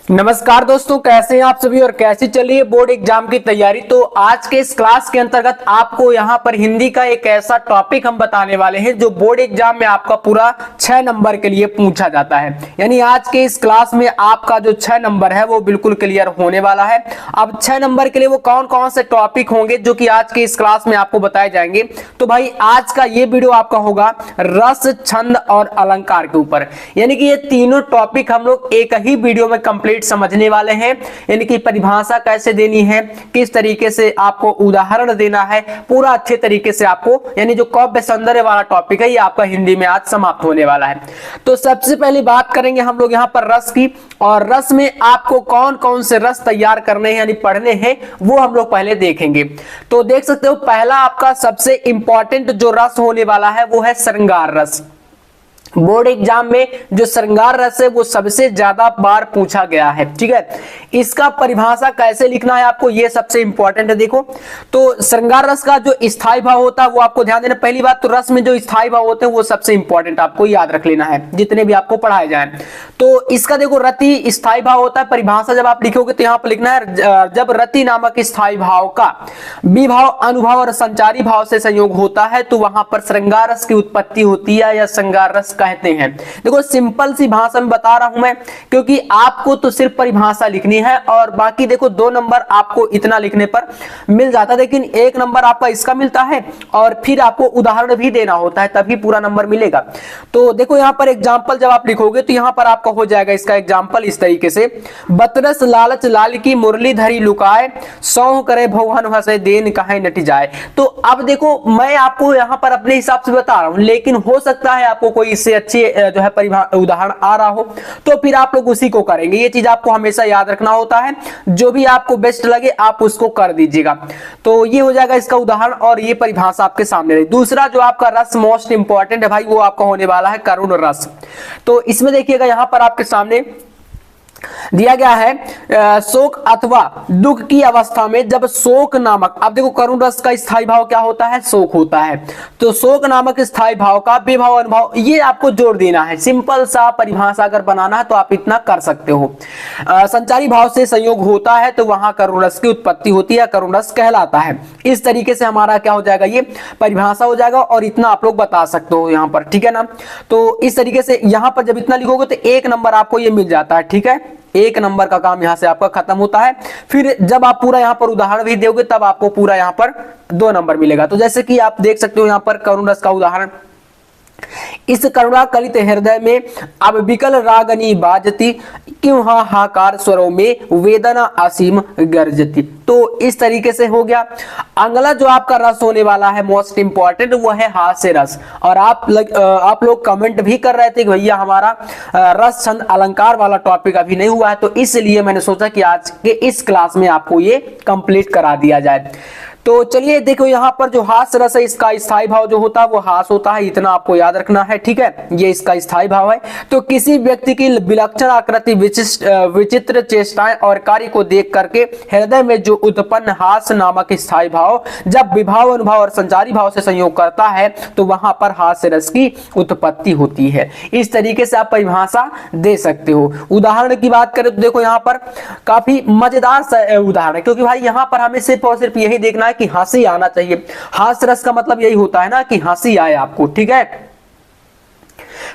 नमस्कार दोस्तों, कैसे हैं आप सभी और कैसी चल रही है बोर्ड एग्जाम की तैयारी। तो आज के इस क्लास के अंतर्गत आपको यहां पर हिंदी का एक ऐसा टॉपिक हम बताने वाले हैं जो बोर्ड एग्जाम में आपका पूरा 6 नंबर के लिए पूछा जाता है। यानी आज के इस क्लास में आपका जो 6 नंबर है वो बिल्कुल क्लियर होने वाला है। अब 6 नंबर के लिए वो कौन कौन से टॉपिक होंगे जो कि आज के इस क्लास में आपको बताए जाएंगे। तो भाई आज का ये वीडियो आपका होगा रस, छंद और अलंकार के ऊपर। यानी कि ये तीनों टॉपिक हम लोग एक ही वीडियो में कंप्लीट समझने वाले हैं। यानी कि परिभाषा कैसे देनी है, किस तरीके से आपको उदाहरण देना है, पूरा अच्छे तरीके से आपको, यानी जो काव्य सौंदर्य वाला टॉपिक है ये आपका हिंदी में आज समाप्त होने वाला है। तो सबसे पहले बात करेंगे हम लोग यहां पर रस की, और रस में आपको कौन कौन से रस तैयार करने हैं यानी पढ़ने हैं वो हम लोग पहले देखेंगे। तो देख सकते हो पहला आपका सबसे इंपॉर्टेंट जो रस होने वाला है वो है श्रृंगार रस। बोर्ड एग्जाम में जो श्रृंगार रस है वो सबसे ज्यादा बार पूछा गया है। ठीक है, इसका परिभाषा कैसे लिखना है आपको ये सबसे इंपॉर्टेंट है। देखो तो श्रृंगार रस का जो स्थायी भाव होता है वो आपको ध्यान देना। पहली बात तो रस में जो स्थायी भाव होते हैं वो सबसे इंपॉर्टेंट आपको याद रख लेना है जितने भी आपको पढ़ाए जाए। तो इसका देखो रति स्थायी भाव होता है। परिभाषा जब आप लिखोगे तो यहां पर लिखना है जब रति नामक स्थायी भाव का विभाव, अनुभाव और संचारी भाव से संयोग होता है तो वहां पर श्रृंगार रस की उत्पत्ति होती है या श्रृंगार रस कहते हैं। देखो सिंपल सी भाषा में बता रहा हूं मैं, क्योंकि आपको तो सिर्फ परिभाषा लिखनी है और बाकी देखो 2 नंबर आपको इतना लिखने पर मिल जाता है, लेकिन 1 नंबर आपका इसका मिलता है और फिर आपको उदाहरण भी देना होता है तभी पूरा नंबर मिलेगा। तो देखो यहां पर एग्जांपल जब आप लिखोगे तो यहां पर आपका हो जाएगा इसका एग्जांपल इस तरीके से, बतरस लालच लाल की मुरली धरी लुकाए, सौह करे भवन हंसे देन कहे नट जाए। तो अब देखो मैं आपको यहां पर अपने हिसाब से बता रहा हूं, लेकिन हो सकता है आपको कोई इससे अच्छे जो है उदाहरण आ रहा हो तो फिर आप लोग उसी को करेंगे। ये चीज आपको हमेशा याद रखना होता है, जो भी आपको बेस्ट लगे आप उसको कर दीजिएगा। तो ये हो जाएगा इसका उदाहरण और ये परिभाषा आपके सामने रही। दूसरा जो आपका रस मोस्ट इंपॉर्टेंट है भाई वो आपका होने वाला है करुण रस। तो इसमें देखिएगा यहां पर आपके सामने दिया गया है शोक अथवा दुख की अवस्था में जब शोक नामक, अब देखो करुण रस का स्थायी भाव क्या होता है, शोक होता है। तो शोक नामक स्थायी भाव का विभाव अनुभव ये आपको जोड़ देना है। सिंपल सा परिभाषा अगर बनाना है तो आप इतना कर सकते हो। संचारी भाव से संयोग होता है तो वहां करुण रस की उत्पत्ति होती है, करुण रस कहलाता है। इस तरीके से हमारा क्या हो जाएगा, ये परिभाषा हो जाएगा और इतना आप लोग बता सकते हो यहां पर। ठीक है ना, तो इस तरीके से यहां पर जब इतना लिखोगे तो 1 नंबर आपको ये मिल जाता है। ठीक है, 1 नंबर का काम यहां से आपका खत्म होता है। फिर जब आप पूरा यहां पर उदाहरण भी दोगे तब आपको पूरा यहां पर 2 नंबर मिलेगा। तो जैसे कि आप देख सकते हो यहां पर करुण रस का उदाहरण, इस करुणा कलित हृदय में अब विकल रागनी बाजती, क्यों हाहाकार स्वरों में वेदना असीम गर्जती। तो इस तरीके से हो गया। अगला जो आपका रस होने वाला है मोस्ट इंपॉर्टेंट वो है हास्य रस। और आप लोग कमेंट भी कर रहे थे कि भैया हमारा रस, छंद, अलंकार वाला टॉपिक अभी नहीं हुआ है, तो इसलिए मैंने सोचा कि आज के इस क्लास में आपको ये कंप्लीट करा दिया जाए। तो चलिए देखो यहां पर जो हास्य रस है इसका स्थायी भाव जो होता है वो हास होता है, इतना आपको याद रखना है। ठीक है, ये इसका स्थायी भाव है। तो किसी व्यक्ति की विलक्षण आकृति, विचित्र चेष्टाएं और कार्य को देख करके हृदय में जो उत्पन्न हास्य नामक स्थायी भाव जब विभाव, अनुभव और संचारी भाव से संयोग करता है तो वहां पर हास्य रस की उत्पत्ति होती है। इस तरीके से आप परिभाषा दे सकते हो। उदाहरण की बात करें तो देखो यहां पर काफी मजेदार उदाहरण है, क्योंकि भाई यहां पर हमें सिर्फ और सिर्फ यही देखना है कि हंसी आना चाहिए। हास्य रस का मतलब यही होता है ना कि हंसी आए आपको। ठीक है,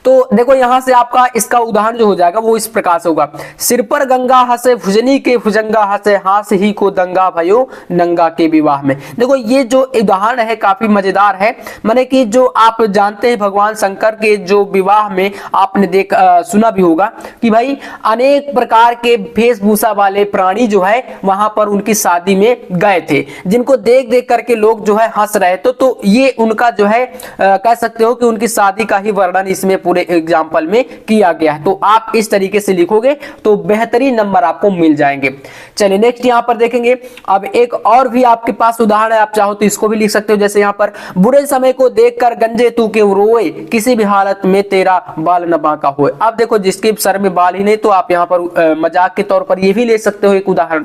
तो देखो यहां से आपका इसका उदाहरण जो हो जाएगा वो इस प्रकार से होगा, सिर पर गंगा हंसे भुजनी के भुजंगा हंसे, हास ही को दंगा भयो नंगा के विवाह में। देखो ये जो उदाहरण है काफी मजेदार है। माने कि जो आप जानते हैं भगवान शंकर के जो विवाह में आपने सुना भी होगा कि भाई अनेक प्रकार के वेशभूषा वाले प्राणी जो है वहां पर उनकी शादी में गए थे, जिनको देख देख करके लोग जो है हंस रहे थे। तो ये उनका जो है कह सकते हो कि उनकी शादी का ही वर्णन इसमें पूरे एग्जाम्पल में किया गया है। तो आप इस तरीके से लिखोगे तो बेहतरीन नंबर आपको मिल जाएंगे। चलिए नेक्स्ट यहां पर देखेंगे। अब एक और भी आपके पास उदाहरण है, आप चाहो तो इसको भी लिख सकते हो। जैसे यहां पर बुरे समय को देखकर गंजे तू के रोए, किसी भी हालत में तेरा बाल न बांका होए। अब देखो जिसके सर में बाल ही नहीं तो आप यहां पर मजाक के तौर पर ये भी ले सकते हो एक उदाहरण।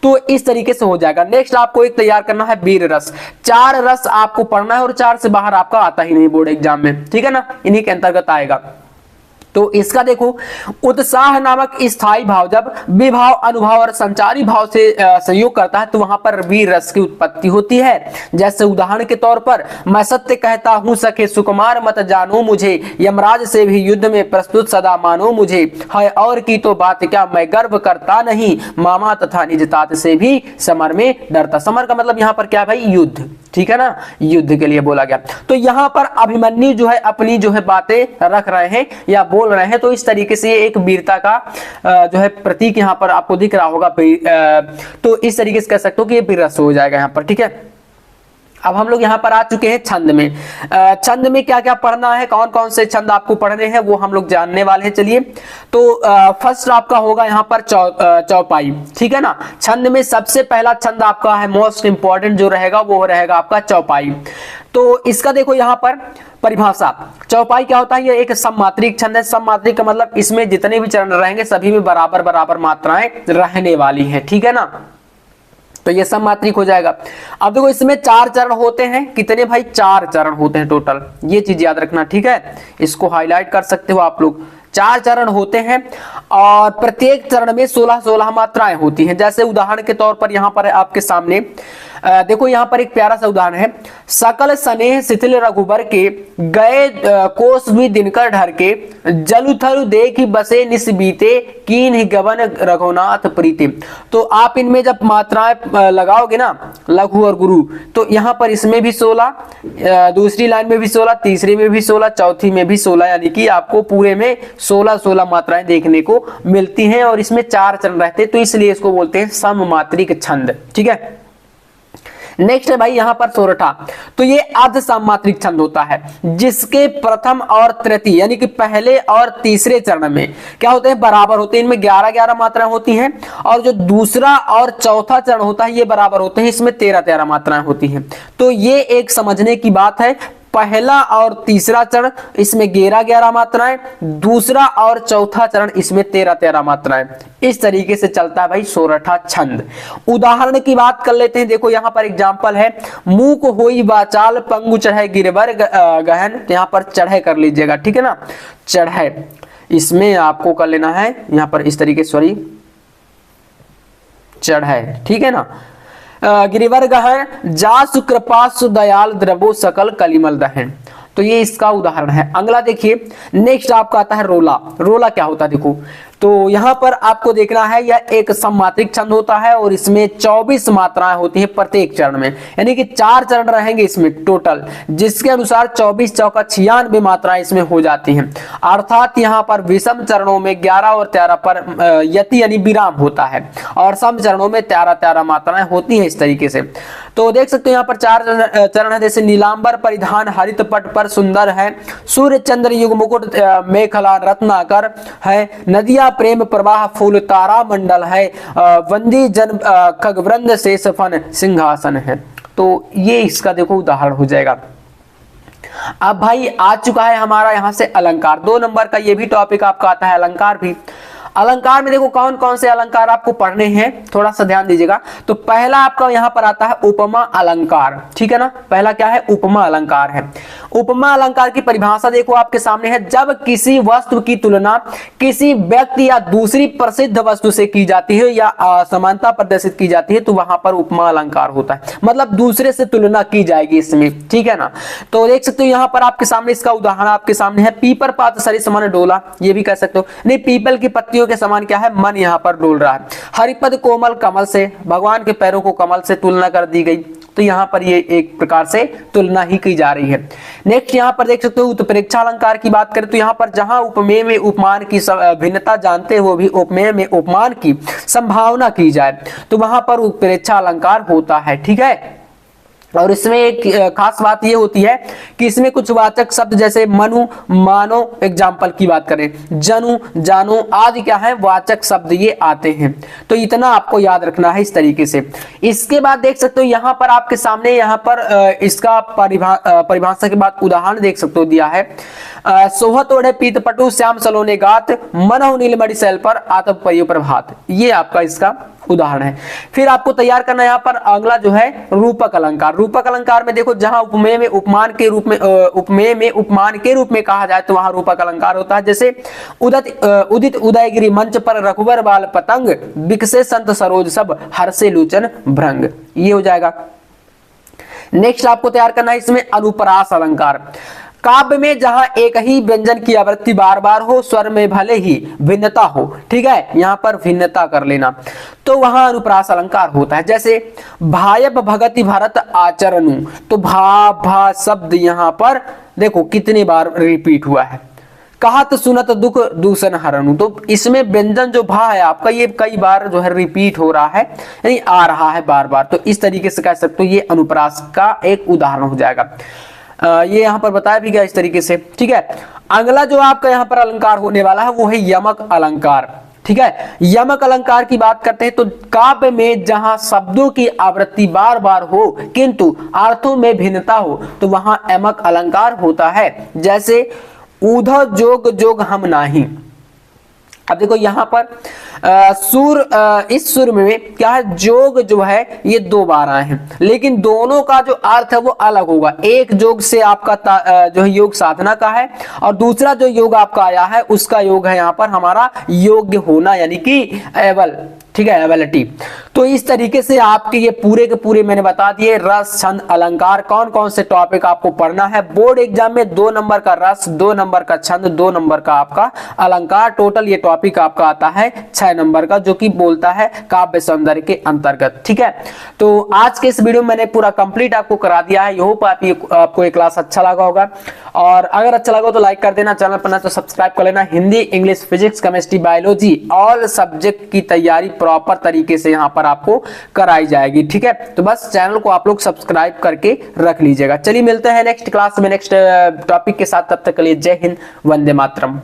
तो इस तरीके से हो जाएगा। नेक्स्ट आपको एक तैयार करना है वीर रस। 4 रस आपको पढ़ना है और 4 से बाहर आपका आता ही नहीं बोर्ड एग्जाम में। ठीक है ना, इन्हीं के अंतर्गत आएगा। तो इसका देखो, उत्साह नामक स्थायी भाव जब विभाव, अनुभाव और संचारी भाव से संयोग करता है तो वहां पर वीर रस की उत्पत्ति होती है। जैसे उदाहरण के तौर पर, मैं सत्य कहता हूं सखे सुकुमार मत जानो मुझे, यमराज से भी युद्ध में प्रस्तुत सदा मानो मुझे, है और की तो बात क्या मैं गर्व करता नहीं, मामा तथा निज तात से भी समर में डरता। समर का मतलब यहाँ पर क्या है भाई, युद्ध, ठीक है ना, युद्ध के लिए बोला गया। तो यहाँ पर अभिमन्यु जो है अपनी जो है बातें रख रहे हैं या बोल रहे हैं, तो इस तरीके से एक वीरता का जो है प्रतीक यहाँ पर आपको दिख रहा होगा। तो इस तरीके से कह सकते हो कि ये वीररस हो जाएगा यहाँ पर, ठीक है। अब हम लोग यहाँ पर आ चुके हैं छंद में। छंद में क्या क्या पढ़ना है, कौन कौन से छंद आपको पढ़ने हैं वो हम लोग जानने वाले हैं। चलिए, तो फर्स्ट आपका होगा यहाँ पर चौपाई, ठीक है ना। छंद में सबसे पहला छंद आपका है, मोस्ट इंपॉर्टेंट जो रहेगा वो रहेगा आपका चौपाई। तो इसका देखो यहाँ पर परिभाषा, चौपाई क्या होता है, ये एक सममात्रिक छंद है। सममात्रिक का मतलब इसमें जितने भी चरण रहेंगे सभी में बराबर बराबर मात्राएं रहने वाली है, ठीक है ना। तो ये सममात्रिक हो जाएगा। अब देखो इसमें 4 चरण होते हैं, कितने भाई, 4 चरण होते हैं टोटल, ये चीज याद रखना, ठीक है। इसको हाईलाइट कर सकते हो आप लोग। 4 चरण होते हैं और प्रत्येक चरण में 16-16 मात्राएं होती हैं। जैसे उदाहरण के तौर पर यहाँ पर आपके सामने देखो, यहाँ पर एक प्यारा सा उदाहरण है, सकल स्नेह शिथिल रघुबर के, गए कोस भी दिनकर ढर के, जलुथरु देख बसे निस बीते, कीन ही गवन रघुनाथ प्रीति। तो आप इनमें जब मात्राएं लगाओगे ना, लघु और गुरु, तो यहाँ पर इसमें भी 16, दूसरी लाइन में भी 16, तीसरी में भी 16, चौथी में भी 16, यानी कि आपको पूरे में 16-16 मात्राएं देखने को मिलती हैं। और इसमें 4 चरण रहते हैं, तो इसलिए इसको बोलते हैं सममात्रिक छंद, ठीक है। नेक्स्ट है भाई यहाँ पर सोरठा। तो ये अर्ध सममात्रिक छंद होता है, जिसके प्रथम और तृतीय यानी कि पहले और तीसरे चरण में क्या होते हैं, बराबर होते हैं। इनमें 11-11 मात्राएं होती हैं। और जो दूसरा और चौथा चरण होता है ये बराबर होते हैं, इसमें 13-13 मात्राएं होती हैं। तो ये एक समझने की बात है। पहला और तीसरा चरण इसमें 11-11 मात्राएं, दूसरा और चौथा चरण इसमें 13-13 मात्राएं। इस तरीके से चलता है भाई सोरठा छंद। उदाहरण की बात कर लेते हैं। देखो यहाँ पर एग्जांपल है, मूक होई वाचाल पंगु चढ़े गिरवर गहन। तो यहाँ पर चढ़े कर लीजिएगा, ठीक है ना, चढ़े इसमें आपको कर लेना है यहाँ पर इस तरीके, सॉरी चढ़े, ठीक है ना। गिरिवर गहन जासु कृपासु दयाल द्रवो सकल कलिमल दहन। तो ये इसका उदाहरण है। अगला देखिए, नेक्स्ट आपका आता है रोला। रोला क्या होता है देखो, तो यहां पर आपको देखना है यह एक सममात्रिक छंद होता है और इसमें 24 मात्राएं होती हैं प्रत्येक चरण में, यानी कि 4 चरण रहेंगे इसमें टोटल, जिसके अनुसार 24 चौका 96 मात्राएं इसमें हो जाती हैं। अर्थात यहां पर विषम चरणों में 11 और 13 पर यति यानी विराम होता है और सम चरणों में 13-13 मात्राएं होती हैं इस तरीके से। तो देख सकते हो यहाँ पर 4 चरण है। जैसे नीलांबर परिधान हरित पट पर सुंदर है, सूर्य चंद्र युग मुकुट मेखला रत्नाकर है, नदिया प्रेम प्रवाह फूल तारा मंडल है, वंदी जन खगवृंद से सफन सिंहासन है। तो ये इसका देखो उदाहरण हो जाएगा। अब भाई आ चुका है हमारा यहाँ से अलंकार। 2 नंबर का ये भी टॉपिक आपका आता है, अलंकार भी। अलंकार में देखो कौन कौन से अलंकार आपको पढ़ने हैं, थोड़ा सा ध्यान दीजिएगा। तो पहला आपका यहाँ पर आता है उपमा अलंकार, ठीक है ना। पहला क्या है, उपमा अलंकार है। उपमा अलंकार की परिभाषा देखो आपके सामने है, जब किसी वस्तु की तुलना किसी व्यक्ति या दूसरी प्रसिद्ध वस्तु से की जाती है या समानता प्रदर्शित की जाती है तो वहां पर उपमा अलंकार होता है, मतलब दूसरे से तुलना की जाएगी इसमें, ठीक है ना। तो देख सकते हो यहाँ पर आपके सामने इसका उदाहरण आपके सामने है, पीपर पात सरी समान डोला, ये भी कह सकते हो। नहीं, पीपल की पत्तियों के समान क्या है, मन यहाँ पर डोल रहा है। हरिपद कोमल कमल से, भगवान के पैरों को कमल से तुलना कर दी गई, तो यहाँ पर ये एक प्रकार से तुलना ही की जा रही है। नेक्स्ट यहाँ पर देख सकते हो उत्प्रेक्षा अलंकार की बात करें तो यहाँ पर जहां उपमेय में उपमान की भिन्नता जानते हुए भी उपमेय में उपमान की संभावना की जाए तो वहां पर उत्प्रेक्षा अलंकार होता है, ठीक है। और इसमें एक खास बात ये होती है कि इसमें कुछ वाचक शब्द जैसे मनु, मानो, एग्जाम्पल की बात करें, जनु, जानो आदि क्या है, वाचक शब्द ये आते हैं। तो इतना आपको याद रखना है इस तरीके से। इसके बाद देख सकते हो यहाँ पर आपके सामने यहाँ पर इसका परिभाषा के बाद उदाहरण देख सकते हो दिया है, सोहत ओढ़े पीत पटु श्याम सलोने गात, मनहु नीलमणि शैल पर आतप परियो प्रभात। ये आपका इसका उदाहरण है। फिर आपको तैयार करना है यहाँ पर अगला जो है रूपक अलंकार। रूपक अलंकार में देखो जहां उपमेय में उपमान के रूप में उपमेय में उपमान के रूप में कहा जाए तो वहां रूपक अलंकार होता है। जैसे उदित उदयगिरी मंच पर रघुवर बाल पतंग, बिकसे संत सरोज सब, हर्षे लोचन भृंग, ये हो जाएगा। नेक्स्ट आपको तैयार करना है इसमें अनुप्रास अलंकार। काव्य में जहां एक ही व्यंजन की आवृत्ति बार बार हो, स्वर में भले ही भिन्नता हो, ठीक है, यहां पर भिन्नता कर लेना, तो वहां अनुप्रास अलंकार होता है। जैसे भायब भगति भरत आचरणु, तो भा भा शब्द यहां पर देखो कितनी बार रिपीट हुआ है। कहत सुनत दुख दूषण हरणु, तो इसमें व्यंजन जो भा है आपका ये कई बार जो है रिपीट हो रहा है, यानी आ रहा है बार बार, तो इस तरीके से कह सकते हो ये अनुप्रास का एक उदाहरण हो जाएगा। ये यहाँ पर बताया भी गया इस तरीके से, ठीक है। अगला जो आपका यहाँ पर अलंकार होने वाला है वो है यमक अलंकार, ठीक है। यमक अलंकार की बात करते हैं तो काव्य में जहां शब्दों की आवृत्ति बार बार हो किंतु अर्थों में भिन्नता हो तो वहां यमक अलंकार होता है। जैसे ऊध जोग जोग हम नाही, अब देखो यहां पर इस सुर में क्या है, जोग जो है ये 2 बार आए हैं, लेकिन दोनों का जो अर्थ है वो अलग होगा। एक जोग से आपका जो है योग साधना का है और दूसरा जो योग आपका आया है उसका योग है यहाँ पर हमारा योग्य होना, यानी कि एबल, ठीक है, एबिलिटी। तो इस तरीके से आपके ये पूरे के पूरे मैंने बता दिए रस छंद अलंकार, कौन कौन से टॉपिक आपको पढ़ना है। बोर्ड एग्जाम में 2 नंबर का रस, 2 नंबर का छंद, 2 नंबर का आपका अलंकार, टोटल ये टॉपिक आपका आता है 6 नंबर का, जो कि बोलता है काव्य सौंदर्य के अंतर्गत, ठीक है। तो आज के इस वीडियो में मैंने पूरा कंप्लीट आपको करा दिया है। होप आपको ये क्लास अच्छा लगा होगा, और अगर अच्छा लगा तो लाइक कर देना, चैनल पर ना तो सब्सक्राइब कर लेना। Hindi, English, physics, chemistry, biology all subject की तैयारी प्रॉपर तरीके से यहाँ पर आपको कराई जाएगी, ठीक है। तो बस चैनल को आप लोग सब्सक्राइब करके रख लीजिएगा। चलिए मिलते हैं नेक्स्ट क्लास में नेक्स्ट टॉपिक के साथ, तब तक के लिए जय हिंद, वंदे मातरम।